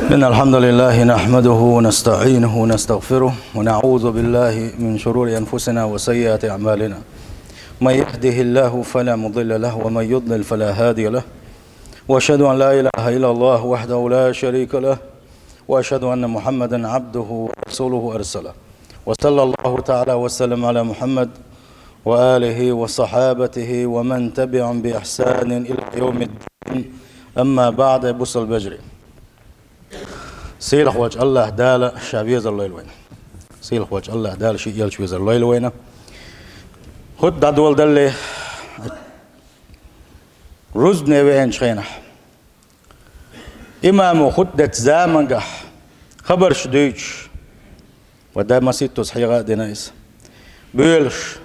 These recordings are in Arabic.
إن الحمد لله نحمده ونستعينه ونستغفره ونعوذ بالله من شرور أنفسنا وسيئات أعمالنا. من يهده الله فلا مضل له ومن يضلل فلا هادي له، وأشهد أن لا إله إلا الله وحده لا شريك له، وأشهد أن محمدا عبده ورسوله أرسله. وصلى الله تعالى وسلم على محمد وآله وصحابته ومن تبعهم بإحسان إلى يوم الدين. أما بعد، بص البجري سيل خواج الله دال شابيز الليل وين سيل خواج الله دال شيء يلشويز الليل وين خد دول دل رزبنا وين شينا إمام خدت زامنجح خبر شديش وده مسيتو صحيحة دينايس بيلش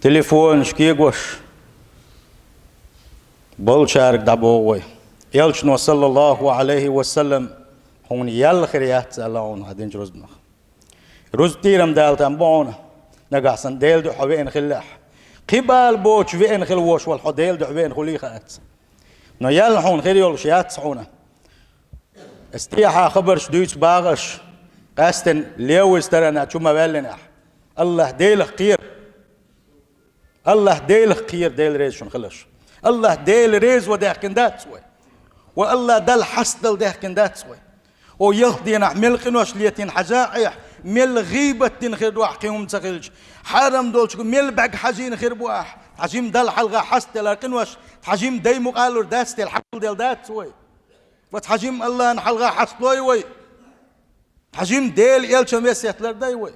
تليفون شكيغوش بولشارك دابوي يلشنو صلى الله عليه وسلم هون يال خريات سالون هادين رزبنا رز تيرم دالتان بونا نقاسن ديل دو حوين خلاح قبال بوش وين خلوش والحديل دو حوين خليخات نو يال هون خريول شيات صحونا استيحا خبر شدوش باغش قاستن ليوز ترنا شما بالنا الله ديل قير الله ديل قير ديل ريز شون خلش الله ديل ريز وداخن دات سوي والله دل حسدل داخن دات سوي ويخدينا ملقنوش ليتين حجائح مل غيبة تنخير واح قيوم تغلج حرم دولش مل بعق حجين خير بواح حجيم دل حلقة حست لكنوش حجيم داي مقالور داست الحقل ديل دات سوي وتحجيم الله نحلقة حسلوي وي حجيم ديل يلشن وسيت لرداي وي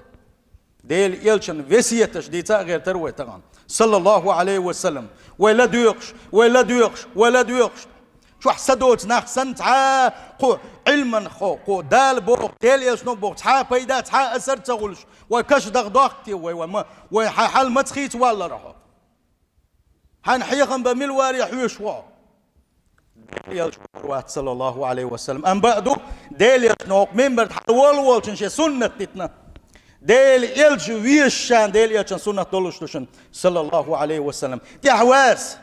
ديل يلشن وسيتش ديتا غير تروي طبعا صلى الله عليه وسلم ولا دويقش ولا دويقش ولا دويقش شو حسدوت نحسن تعا قو علما قو دال بوق ديل يشنو بوق تعا بيدا تعا أسر تغلش وكش دغدغتي وحال ما تخيت ولا راحو حنحيقا بملواري حيشوا ديل يشوات صلى الله عليه وسلم أم بعدو ديل يشنو منبر حول تنشي سنة تتنا ديل يلش ويشان ديل يشن سنة دولشتوشن صلى الله عليه وسلم دي حواس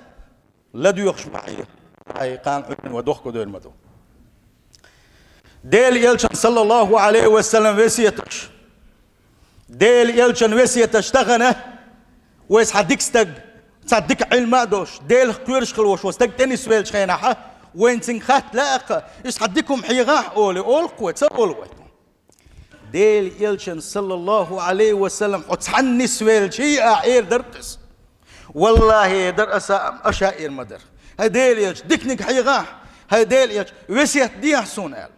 لا دويقش معي أي قان ودوخ كدور مدو ديل يلشن صلى الله عليه وسلم وسيتش ديل يلشن وسيتش تغنى ويس حديك استق تصدق علم دوش ديل كورش خلوش وستق تنس ويلش خيناها وين تنخات لاقة إيش حديكم حيغاح أولي أول قوة أول ديل يلشن صلى الله عليه وسلم وتحنس ويلش هي أعير درقس والله درقس أشائر مدر هيديل يلش دكنك حيغاح هيديل يلش وسيت دي حسون قال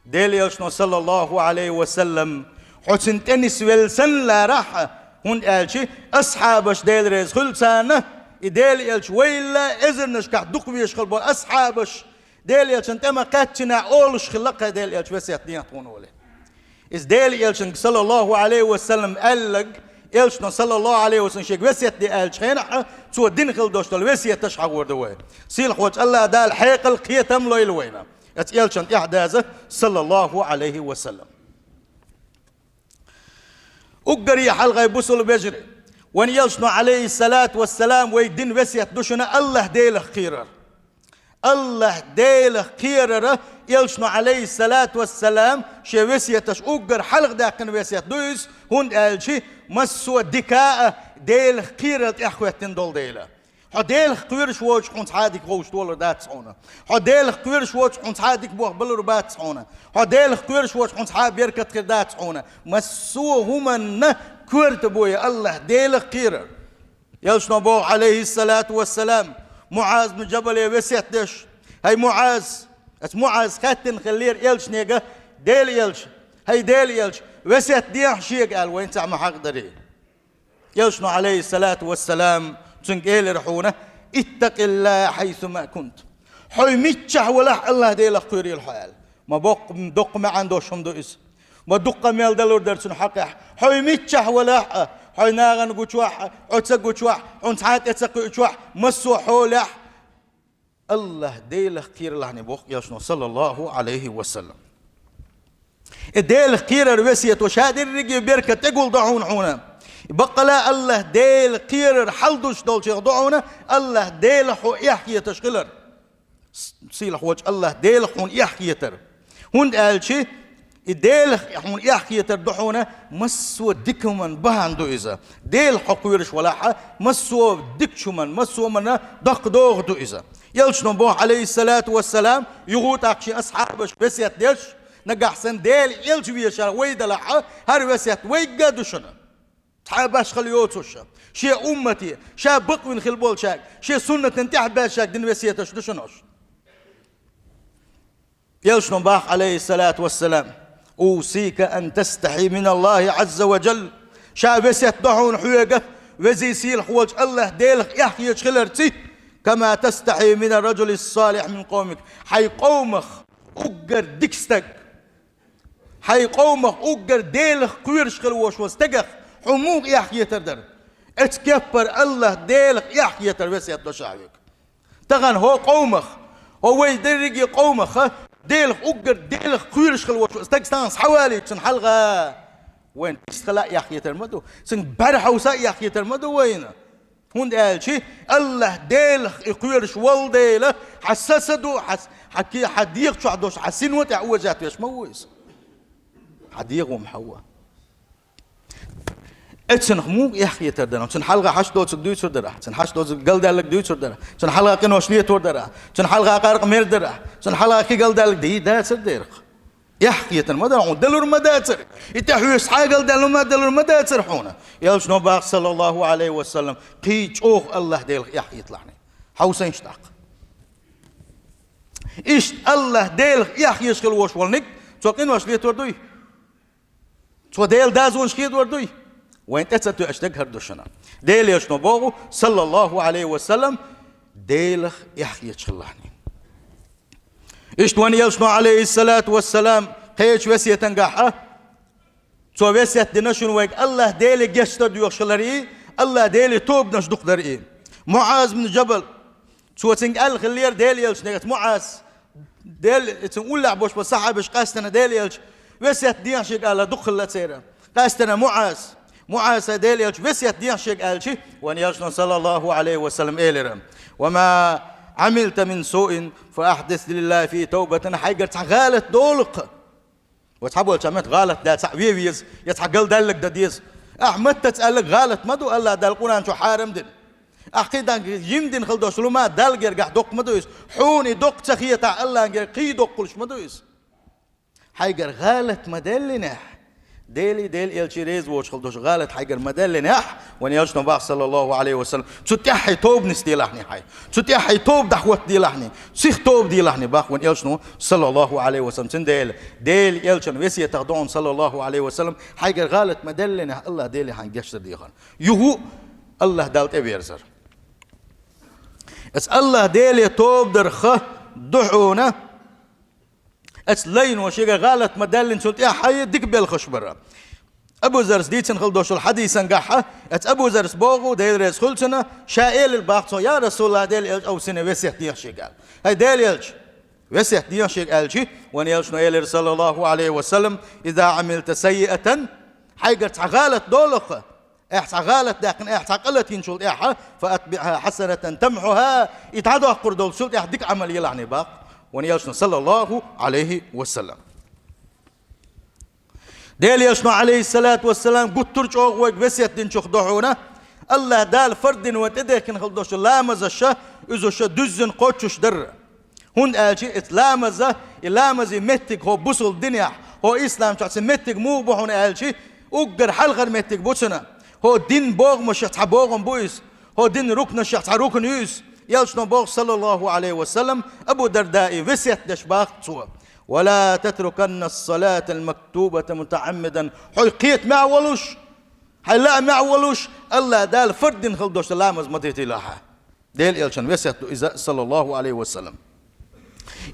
ديل يلش صلى الله عليه وسلم حسن تنس ويلسن لا راح هون قال شي أصحابش ديل ريز خلصانة ديل يلش ويلا إذنش كح دقويش خلبون أصحابش ديل يلش انت ما قاتنا أولش خلقها ديل يلش وسيت دي حتون ولي إذ ديل يلش صلى الله عليه وسلم قال لك يلشنا صلى الله عليه وسلم شيء وسيت دي قالش هنا تو الدين خل دوش الوسيت تشحق وردوي سيل خوج الله دال حيق القيتم لو يلوينا يلشن احداثه صلى الله عليه وسلم اقري حلقه يبوسل بجري وان يلشنا عليه الصلاه والسلام ويدين وسيت دوشنا الله ديله خيرر الله ديله خيرر يلشنا عليه الصلاه والسلام شي وسيتش اقر حلق داكن وسيت دويس هون قال شي مسو دكاء ديل خيرة إخوتين دول ديلا حديل خير شوش حنت عادك غوش دولار دات صونا حديل خير شوش حنت عادك بوخ بلر بات صونا حديل خير شوش حنت عاد بيركت خير دات صونا مسو هما كورت بويا الله ديل خيرة يلشنا بو عليه الصلاة والسلام معاذ من جبل يوسيت دش هاي معاذ خاتن خلير يلش نيجا ديل يلش هاي ديل يلش وسيت ديح شيء قال وين تعمل حق دري يلشنا عليه الصلاة والسلام تنقل رحونه اتق الله حيثما كنت حي متشه ولا الله دي لخيري الحال ما بق دق ما عندوش هم دوس ما دق ميل دلور درسون حقه حي متشه ولا حي ناغن قوشواح عتسق قوشواح عنتحات اتسق قوشواح مسو حوله الله دي لخير الله نبوخ يلشنا صلى الله عليه وسلم ديل خير الوسية وشادر رجي بيركة تقول ضعون حونا بقى الله ديل خير حلدوش دول شيخ ضعونا الله ديل حو يحكي تشغلر سيلح وجه الله ديل حون يحكي تر هون قال شيء ديل هون يحكي تردحونا مسوا دكمن بهندو إذا ديل حقويرش ولا مسوا دكشمن مسوا منا دق دوغ دو إذا يلش نبوه عليه الصلاة والسلام يغوت أكشي أصحابش بسيت ديش نجح سن ديل يلش بيشار ويدلع هر بسيت ويجدوشنا تعباش خليوتوش شيء أمتي شيء بقوين خلبول شاك شيء سنة تنتح باشاك دين بسيتش دشنوش يلش نبوه عليه الصلاة والسلام أوصيك أن تستحي من الله عز وجل شابس يتضحون حويقة وزي سيل حوالج الله ديلك يحكي يشخلرتي كما تستحي من الرجل الصالح من قومك حي قومك أقر ديكستك حي قومك أقر ديلك قويرش خلوش واستقخ حموق يحكي يتردر اتكبر الله ديلك يحكي يتربس يتضحوك تغن هو قومك هو يدرقي قومك ديلك أقر ديلك قويرش خلوش استقستانس حوالي تسن حلقة وين تستخلاء يحكي ترمدو سن برحة وساء يحكي ترمدو وين هون قال شي الله ديلك قويرش والديلك حسسدو حكي حديق شو عدوش حسين وتع وجات ويش مويس حديق ومحوى اتسن مو يحكي تردنا تسن حلقة حش دوتس دوي تردرا تسن حش دوتس قل دالك دوي تردرا تسن حلقة كنوشنية تردرا تسن حلقة قارق ميردرا تسن حلقة كي قل دالك دي داتر ديرق يحكي ترمدا ودلور مداتر يتحويس حاجل دلور ما دلور مداتر حونا يلش نباق صلى الله عليه وسلم قيج اوه الله ديلك يحكي يطلعني حوسين اشتاق إيش الله ديلك يحكي يشغل وش والنك توقين وش ليه توردوي تو ديل دازون شكيد وردوي وين تتسطو اشتاق هردوشنا ديل يشنو بوغو صلى الله عليه وسلم ديلك يحكي يشغلعني إيش تواني يلشنو عليه الصلاة والسلام قيش وسية تنقاحة تو وسية دنشون ويك الله ديلي جشتر ديوخ شلري الله ديلي توب نشدق درئي معاذ بن جبل تو تنقال خلير ديلي يلش نيجت معاذ ديل تنقول لعبوش بصحابش قاستنا ديلي يلش وسية ديان شيك قال دخل لا تسيرا قاستنا معاذ ديلي يلش وسية ديان شيك قال شي وان يلشنو صلى الله عليه وسلم إيلرم وما عملت من سوء فأحدث لله في توبة حيقر تغالت دولق وتحبوا تشمت غالت دا تعويويز يتحقل دالك داديز أحمد تتسألك غالت مدو الله دالقونا انشو حارم دين أحقيدا يمدين خلدوش لما دالقر قح دوق مدويز حوني دوق تخية تاع الله انقر قي دوق قلش مدويز حيقر غالت مدلنا ديلي ديل إلشيريز وش خلدوش غالت حيقر مدلنا وان يلشنو باق صلى الله عليه وسلم تتحي توب نسدي لحني حي تتحي توب دحوت دي لحني سيخ توب دي لحني باق وان يلشنو صلى الله عليه وسلم تن ديل يلشن وسيه تغدون صلى الله عليه وسلم حيقر غالت مدلنا الله ديلي حنقشر ديخان يهو الله دالت ابيرزر اس الله ديلي توب درخه دحونه اس لين وشيغا غالت مدلن سلت يا حي ديك بالخش برا ابو زرس ديتن خلدوش الحديث انقحه ات ابو زرس بوغو ديل ريس خلتنا شائل الباقصو يا رسول الله ديل او سنه وسيح ديخ شيغال هاي ديل يلش وسيح ديخ شيغال شي وان يلش نو صلى الله عليه وسلم اذا عملت سيئه حيقت غالت دولخه غالت لكن قلت ينشل احا فاتبعها حسنه تمحها يتعدوا قردول سلت ديك عمل يلعني باق وان يلشنو صلى الله عليه وسلم ديل يلشنو عليه الصلاة والسلام قد ترجعوا ويك بسيت دين شوخ دحونا الله دال فردين وتدك نخلدوش لامز الشه إذا شه دزن قوتشوش در هون قالشي اتلامزه إلامزي متك هو بوصل الدنيا هو إسلام شخص متك مو بهون قالشي أقدر حلقر متك بوشنا هو دين بوغ مش بوغم بويس هو دين ركن شخص ركن يوس يلشنو بوغ صلى الله عليه وسلم أبو درداء وسيت دشباق تصوى ولا تتركن الصلاة المكتوبة متعمدا حقيت معولوش حلا معولوش الله دال فرد خلدوش لامز مديتي لها ديل يلشن وسيت صلى الله عليه وسلم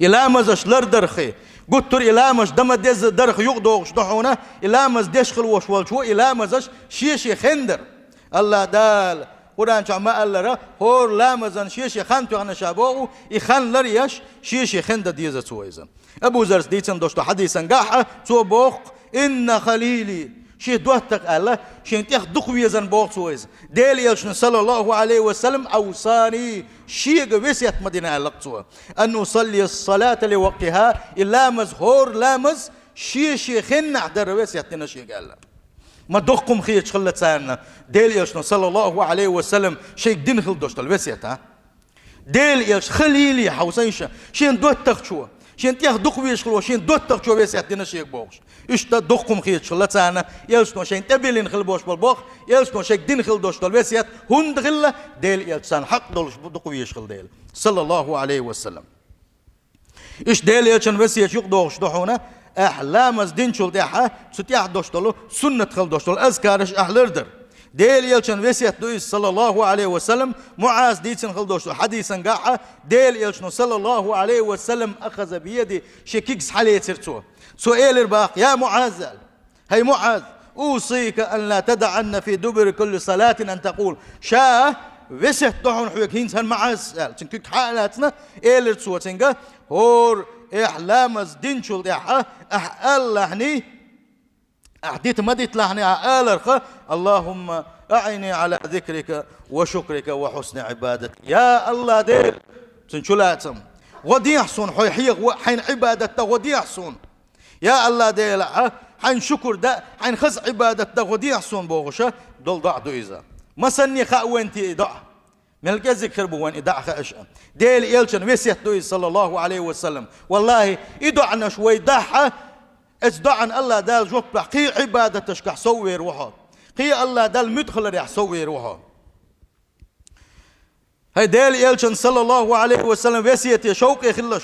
إلامز لر درخي قلت إلامز دم ديز درخ يقدوش دحونا إلامز ديش خلوش والشو إلامز شيشي خندر الله دال قرآن شعما الله هور لامزن شيشي خانتو عنا شابوه يخان لريش شيشي خند ديزة سويزن أبو زرس ديتن دوشتو حديثا قاحة تو بوق إن خليلي شي دوتك الله شي تيخ دقويزن بوقتويز ديل يلشن صلى الله عليه وسلم أوصاني شي وسيت مدينة لقتوا أن أصلي الصلاة لوقتها إلا مزهور لامز شي خن عدر وسيتنا شي قال ما دقكم خير خلت سانا ديل يلشن صلى الله عليه وسلم شي دين خل دوشت الوسيت ها ديل يلش خليلي حوسينشا شي دوتك شو شين تيخ دقويش خلوا شين دوتك شو وسيتنا شي بوش إشتا دقكم خير خلت سانا يلشن شين تبلين خل بوش بالبوخ يلشن شي دين خل دوشت الوسيت هند خلا ديل يلشان حق دولش دقويش خل ديل صلى الله عليه وسلم إيش ديل يلشن وسيت يقدوش دوحونا أحلام از دين شول ديحا ستيح دوشتلو سنة خل دوشتلو أذكارش أحلردر ديل يلشن وسيت دويس صلى الله عليه وسلم معاذ ديتن خل دوشتلو حديثا قاعة ديل يلشن صلى الله عليه وسلم أخذ بيدي شكيكس حالي ترتو سؤال الباق يا معاذ هي معاذ أوصيك أن لا تدعن في دبر كل صلاة أن تقول شاء وسيت دوحون حوك هينسان معاذ تنكيك حالاتنا إيلر تسوى تنكا هور إحلام از دين شول ديحا أحلهني أحديت مديت لهني أحلرخ اللهم أعني على ذكرك وشكرك وحسن عبادتك يا الله ديل تنشلاتم ودي يحسن حين عبادته ودي يحسن يا الله ديل حين شكر دا حين خز عبادته ودي يحسن بوغشة دول ضع دويزا ما سني خاوينتي ضع من الجزء بوان إدعى خاشة ديل إلشن وسيت دويس صلى الله عليه وسلم والله إدعنا شوي ضحى إدعن الله دال جوب قي عبادة تشكح سوي روحه قي الله دال مدخل رح سوي روحه هاي ديل إلشن صلى الله عليه وسلم وسيت شوق يخلش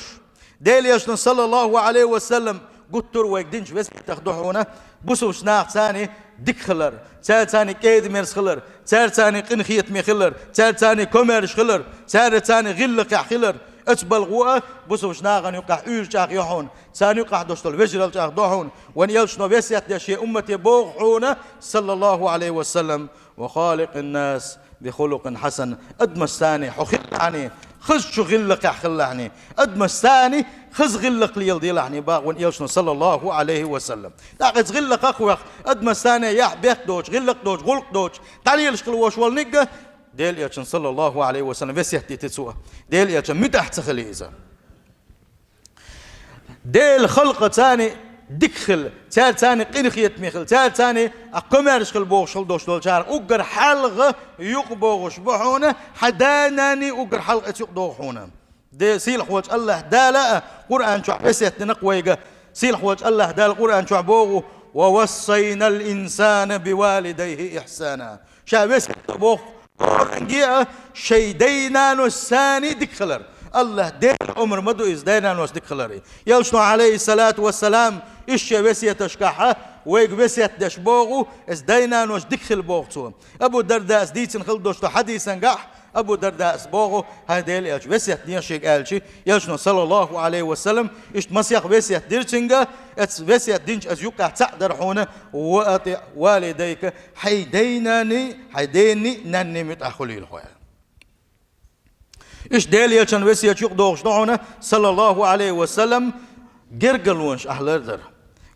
ديل إلشن صلى الله عليه وسلم قطر ويقدنش وسيت تخدحونا بوسو شناق ثاني ديك خلر ثاني كيد ميرس خلر ثاني قنخيت مي خلر ثاني كوميرش خلر ثاني غلق خلر اتبل غوا بوسو شناغن يقع اول شاق يحون ثاني يقع دوشتل وجرل شاق دوحون ون يلشنو بيسيت دشي امتي بوغحونا صلى الله عليه وسلم وخالق الناس بخلق حسن ادمس ثاني حخلعني خذ شو غلق خلعني ادمس ثاني خذ غلق لي يلديلعني باغ ون يلشنو صلى الله عليه وسلم داقت غلق اخوخ ادمس ثاني يح بيت دوش غلق دوش غلق دوش تعالي يلشكل وش والنقه ديل يلشن صلى الله عليه وسلم بس يحتي تسوى ديل يلشن متحت خليزه ديل خلقه ثاني دكخل ثاني قنخيت ميخل ثاني اقمرش خل بوغش خل دوش دول شار اقر حلقه يقبوغش بحونه حداناني اقر حلقه يقدوحونه دي سيلح وجه الله دالا قران شو بس يتنقويقه سيلح وجه الله دال قران شو بوغو ووصينا الانسان بوالديه احسانا شابس بوغ قران شيدينا نساني دكخلر الله دين عمر مدو إز دينا نوس دكخلري يلشنو عليه الصلاة والسلام إيش بس يتشكحه ويق بس يتدشبوغو إز دينا نوس دكخل بوغتو أبو درداء ديتن خلدوشتو حديثا قح أبو درداء سبوغو هاي يلش بس يتنيشيك قالشي يلشنو صلى الله عليه وسلم إيش مسيح بس يتدرشنغا إتس بس يتدينش أز يقع تقدر حونا وأطيع والديك حيديني نني متأخلي الحوال إيش ديل يلشن وسيت يقدوش نوعنا صلى الله عليه وسلم جرجلونش أحلردر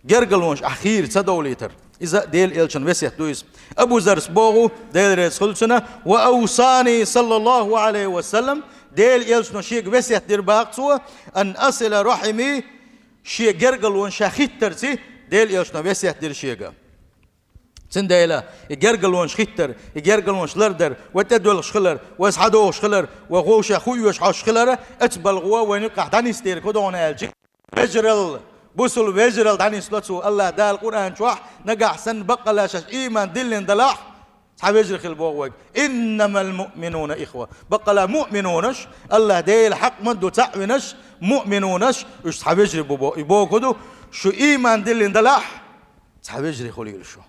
جرجلونش أخير تدوليتر إذا ديل يلشن وسيت دويس أبو زرس بوغو ديل ريس خلصنا وأوصاني صلى الله عليه وسلم ديل يلشن شيء وسيت دير باقصوا أن أصل رحمي شيء جرجلونش أخير ترسي ديل يلشن وسيت دير شيء سنديلا يجرجلونش خيتر يجرجلونش لردر وتدول شخلر واسحدو شخلر وغوش اخوي شخلر اتبل غوا ونقع داني ستير كودون الجي وجرل بوسل وجرل داني سلوتو الله دا القران شوح نقع سن بقلا شش ايمان دلن دلاح صحاب يجري خل بوغ انما المؤمنون اخوه بقلا مؤمنونش الله ديل حق مدو تعوينش مؤمنونش وش صحاب يجري بوغدو شو ايمان دلن دلاح صحاب يجري خليل شو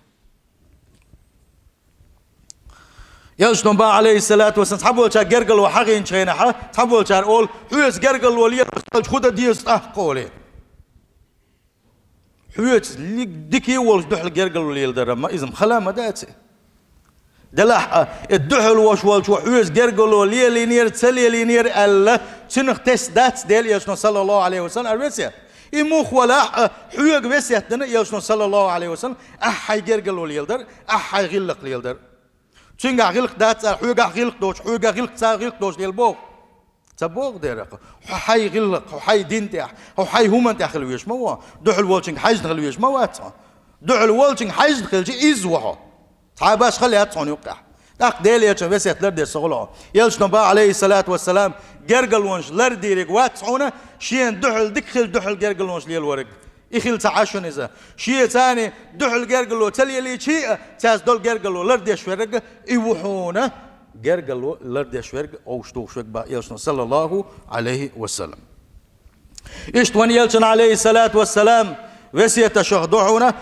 يلشنو با عليه الصلاة والسلام تحبول شار جرجل وحقين شينحة تحبول شار أول حويس جرجل وليه خدا ديس قولي حويس ديك يولش دحل جرجل وليه درما إذا خلا ما داتي دلح الدحل وشوال شو حويس جرجل وليه لينير تسلي لينير الله شنو تس دات ديل يلشنو صلى الله عليه وسلم أربعة إموخ ولا حيوق وسيتنا يلشون صلى الله عليه وسلم أحي جرجل وليلدر أحي غلق ليلدر تشينغ غلق دات حيوق غلق دوش حيوق غلق تا غلق دوش ليلبوق تبوق ديرك حي غلق حي دين تاع حي هما تاع خلويش ما هو دح الولشين حيز خلويش ما هو دح الولشين حيز خلجي إزوها تعباش خليها تصون يوقع داق ديلي يتشن وسيت لردي صغلو يلشن با عليه الصلاة والسلام جرجل ونش لردي ريق واتسعونا شين دحل دخل دحل جرجل ونش ليل ورق يخيل تعاشون إذا شيء ثاني دحل جرجلو تلي لي شيء تاز دول جرجلو لردي شورق يوحونا جرجلو لردي شورق أو شتو شورق با يلشن صلى الله عليه وسلم إشتوان يلشن عليه الصلاة والسلام وسيت شهدونا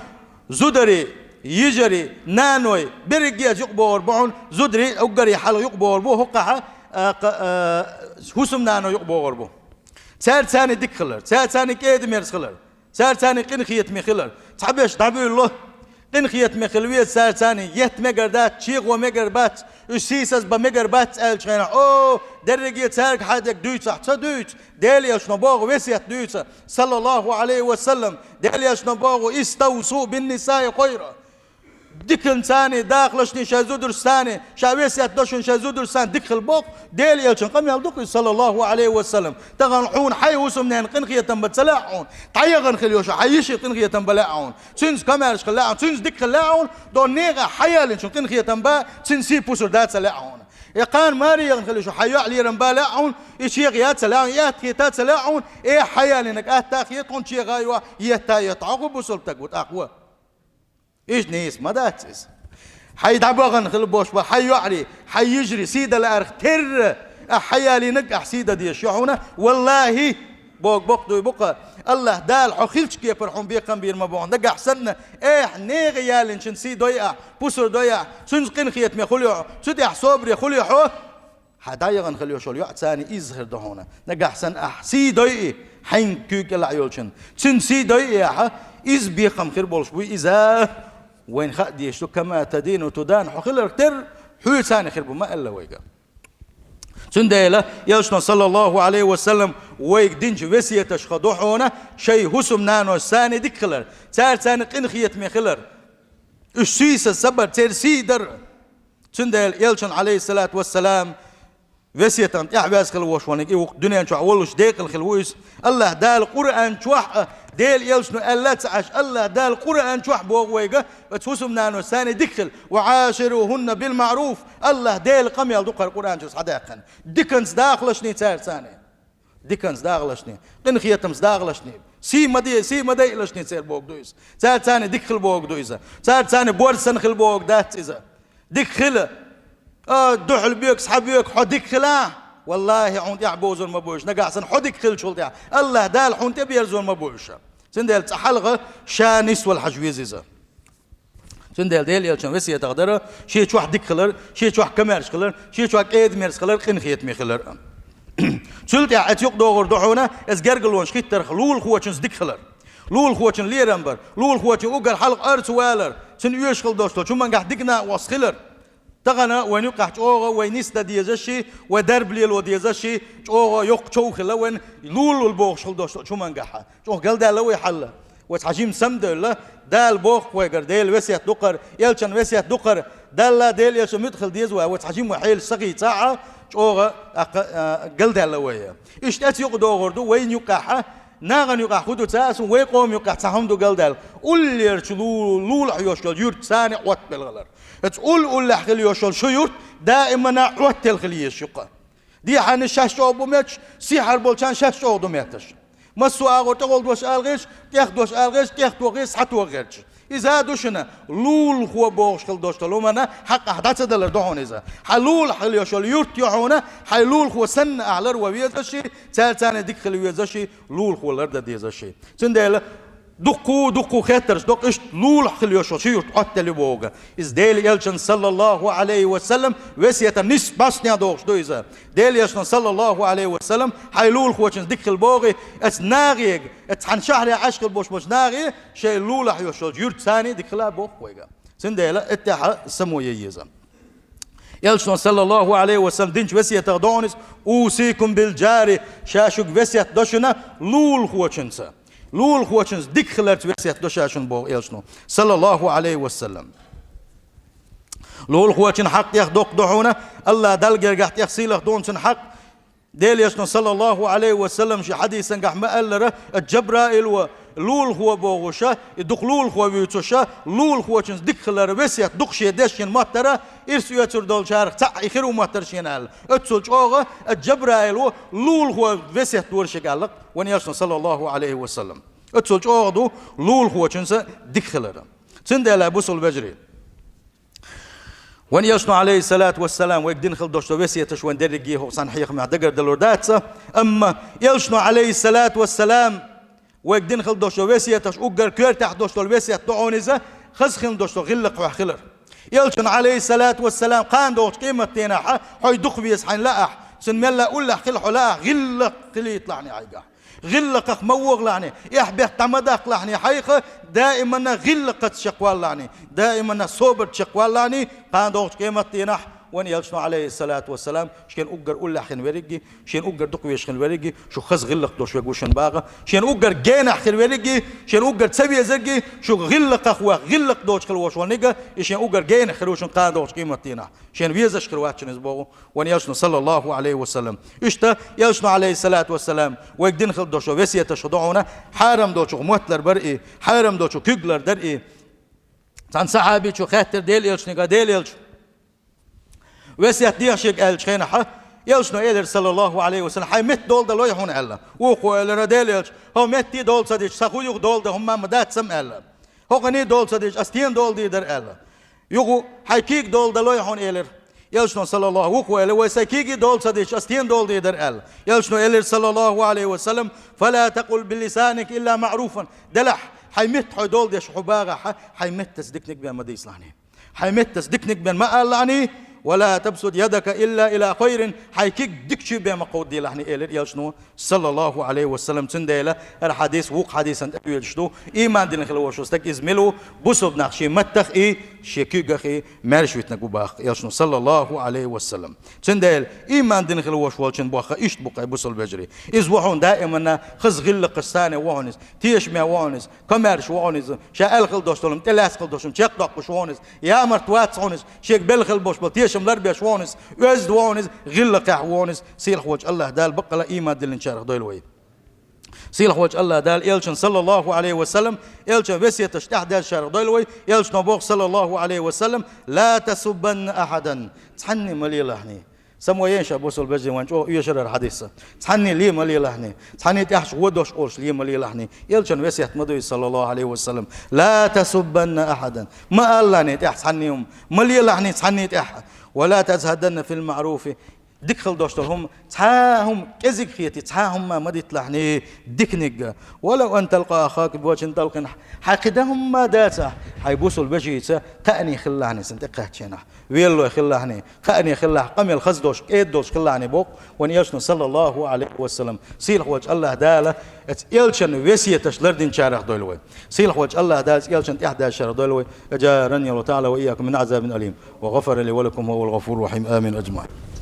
زدري يجري نانوي برجيات يقبور بعون زدري أجري حلو يقبور بو هقها حسم نانو يقبور بو سار ثاني دك خلر سار ثاني كيد ميرس خلر سار ثاني قنخيت مخلر تعبيش تعبي الله قنخيت مخلوية سار ثاني يت مجردات شيخ ومجربات السيسس بمجربات الشينا أو درجيات سارك حدك دويت صح دويت دالي أشنباغ وسيت دويت صلى الله عليه وسلم دالي أشنباغ استوصوا بالنساء خيرا دكن ثاني داخلشني شازودر ثاني شاويسيات دوشن شازودر ثاني دخل بوق ديل يلشن قم يلدق صلى الله عليه وسلم تغنحون حي وسمنين قنخية بتسلاعون طيغن خليوش حيشي قنخية بلاعون سنس كمارش خلاعون سنس دك خلاعون دون نيغا حيالن شن قنخية با سنسي بوسر دات سلاعون يقان ماري يغنخليوش حيو علي رمبالاعون إشي غيات سلاعون يات خيتات سلاعون إيه حيالنك تاخيتون شي غايوا يتا يتعقب وسلتك أقوى إيش نيس ما داتس حي دعبغن خلبوش حي يعري حي يجري سيدا الأرخ تر حيالي نقح سيدا دي الشعونة والله بوق بوق دوي بوق الله دال حخيلش كي يفرحون بيقم بير مبون نقح سنة إيه نيغي يالين شن سي دويا بوسر دويا سنسقين خيات مي خليو سدح صبري خليو حو حدايغن خليو شول يعد ثاني إزهر دهونا نقح سن سي دوي حين كيك العيولشن سن سي دوي إز بيقم خير بولش بوي إذا وين خدي شو كما تدين وتدان حخلر تر حول ثاني خرب ما إلا ويجا سنديلا يلشنا صلى الله عليه وسلم ويك دينج وسية شخدوحونا شيء هسم نانو ثاني دخلر صار ثاني قنخيت مخلر الشيس الصبر ترسي در سنديل يلشن عليه الصلاة والسلام وسية يعباس خلوش وانك يوق دنيا شو أولش ديق الخلويس الله دال قرآن شوح ديل يلشنو ألا تعش الله دال قرآن شوح بوغويقة بتوسم نانو ثاني دخل وعاشروهن بالمعروف الله ديل قم يلدقر القرآن شو صداقا ديكنز داخلشني تار ثاني ديكنز داخلشني قنخيتمز داخلشني سي مدي لشني تار بوغ دويس تار ثاني دخل بوغ دويسا تار ثاني بورسن خل بوغ دات إذا دخل دحل بيك صحاب بيك حدك خلا والله عند يعبوزون ما بوش نقع سن حدك خل شول الله دال حنت بيرزون ما بوش سندل تحلقه شانس والحجويزيزه سندل ديل يلشن وسيه تقدر شي شو حدك خلر شي شو كمارش خلر شي شو ايد ميرس خلر قنخيت مي خلر سلت يا اتيق دوغر دحونا از جرجلون شخيت ترخلول خوچن دك خلر لول خوچن ليرمبر لول خوچن اوغر حلق ارت والر سن يشخل دوشتو شو من قحدقنا واسخلر تغنى وين يقع جوغا وين يسدا ديزشي ودرب ليل وديزشي جوغا يق جوخ لوين لول البوغ شل دوش شو منجحها جوغ قال ده لوي حله وتحجيم سمد لا دال بوغ ويقر ديل وسيت دقر يلشن وسيت دقر دال ديل يلشن مدخل ديز وتحجيم وحيل سقي ساعه جوغا قال ده لوي اشتات يقدو غردو وين يقع ناغن يقع خدو تاس ويقوم يقع تحمدو قال دال قول يرشلو لول حيوشل يرت ثاني قوت بالغلر تقول لحقل يوشل شو يرت دائما نعوت الخليه الشقة دي حن الشاش أبو ماتش سيحر بولشان شاش أبو ماتش ما السؤال تقول دوش ألغيش تاخدوش ألغيش تاخدو غيس حتو غيرش إذا دوشنا لول هو بوش خل دوش تلومنا حق أحداث دلر دهون إذا حلول حل يوشل يرت يعونا حلول هو سن أعلر وبيزشي ثالثان ديك خل ويزشي لول هو الأرض ديزشي سندل دقو خاترش دق إيش لول خليوش شيوت قتل بوجا إز ديل يلشن صلى الله عليه وسلم وسيت النس باسنيا دوش دويزا ديل يلشن صلى الله عليه وسلم حيلول خوشن دك البوغي ات ناغيق ات حن شهر عشق البوش مش ناغي شيء لول حيوش يرت ثاني دك لا بوغ ويجا سنديل اتها سمو ييزا يلشن صلى الله عليه وسلم دينش وسيت دونس اوصيكم بالجاري شاشوك وسيت دوشنا لول خوشنسا لول خوشنز ديك خلرت وسيت دوشاشن بو إلشنو صلى الله عليه وسلم لول خوشن حق يخدق دعونا الله دلقر قحت يخسيلخ دونشن حق ديل يشنو صلى الله عليه وسلم شي حديثا قح مألره الجبرائيل لول هو بوغوشا يدخلول هو بيوتوشا لول هو تشنز دخلر وسيت دخشي دشين ماترا إرسو يتر دول شارك تاع يخيرو ماتر شينال اتسول جوغا الجبرائيل لول هو وسيت دورش قالك وني يشنو صلى الله عليه وسلم اتسول جوغا دو لول هو تشنز دخلر تندل بوصل بجري وني يشنو عليه الصلاة والسلام ويقدين خل دوشتو وسيتش وين درجيه هو صنحيخ مع دقر دلورداتسا أما يشنو عليه الصلاة والسلام ويقدين خل دوشتو وسيتش أقر كير تحت دوشتو الوسيت دعونيزا خزخن دوشتو غلق وخلر يلشن عليه الصلاة والسلام قان دوش قيمة تينا حي دخبيس حين لأح سن ملا أولا خلحو لا غلق قلي يطلعني عيقا غلقك موغ لعني يحبه تمدق لعني حيقة دائما غلقت شقوال لعني دائما صوبر شقوال لعني قان دوش قيمة تينا وان يلشنو عليه الصلاة والسلام شكين أقر أولا حين ورقي شين أقر دقويش خن ورقي شو خز غلق دوش ويقوشن باغا شين أقر جينح خن ورقي شين أقر تسوي زرقي شو غلق أخوة غلق دوش خلوش ونقا شين أقر جينح خلوشن قان دوش قيمة تينا شين ويزش خلواتشن اسبوغو وان يلشنو صلى الله عليه وسلم اشتا يلشنو عليه الصلاة والسلام ويقدين خل دوش وسية شضعونا حارم دوش موتلر برئي حارم دوش كيقلر درئي تان صحابي شو خاتر ديل يلشنقا ديل يلشنو وسيت ديشيك الشينا ح يلشنو إلر صلى الله عليه وسلم حي مت دول دلوي هون ألا وقو إلر ديلش هو مت دول صديش سخويق دول ده هم مدات سم ألا هو غني دول صديش أستين دول دي در ألا يقو حي كيك دول دلوي هون إلر يلشنو صلى الله وقو إلر وسكيك دول صديش أستين دول دي در ألا يلشنو إلر صلى الله عليه وسلم فلا تقل بلسانك إلا معروفا دلح حي مت حي دول ديش حباغة حي مت تصدقنك بين مديس لعني حي مت تصدقنك بين ما قال لعني ولا تبسط يدك إلا إلى خير حيكيك دكشي بما قودي لحني إلر يلشنو صلى الله عليه وسلم تنديلا الحديث وق حديثا يلشتو إيمان دين خلوشو استك إزملو بوسب نخشي متخ إيه شيكيغخي مارشويتنا قباخ يلشنو صلى الله عليه وسلم تنديل إيمان دين خلوش والشن بوخا إيشت بقى بوسل بجري إزوحون دائما خز غل قسانة وعنز تيش ما وعنز كمارش وعنز شاء الخل دوشتولم تلاس خل دوشم شيك دقش وعنز يا مرتوات عنز شيك بالخل بوش بلتيش شملر بيش وونس وزد وونس غلق وونس سيل خوج الله دال بقلا إيمان دل نشارخ دويلوي سيل خوج الله دال يلشن صلى الله عليه وسلم يلشن وسيتش تحت دال شارخ دويلوي يلشن بوق صلى الله عليه وسلم لا تسبن أحدا تحني ملي لحني سموين شابوس البجي وانجو يشرر الحديث تحني لي ملي لحني تحني تحش ودوش قرش لي ملي لحني يلشن وسيت مدوي صلى الله عليه وسلم لا تسبن أحدا ما قال لحني تحنيهم ملي لحني تحني تح ولا تزهدن في المعروف دخل دوشتهم تاهم كزك خيتي تاهم ما مدت لحني دكنق ولو أن تلقى أخاك بوجه تلقن حقدهم ما داتا حيبوسوا البجيتا تأني خلاني سنتقهتشنا ويلو خلاني خاني خلاه قمل خزدوش ايدوش خلاني بوق ونيشن صلى الله عليه وسلم سيل وجه الله داله يلشن وسيتش لردين شارخ دولوي سيل وجه الله داز يلشن 11 دولوي اجارني الله تعالى واياكم من عذاب اليم وغفر لي ولكم هو الغفور الرحيم امين اجمعين.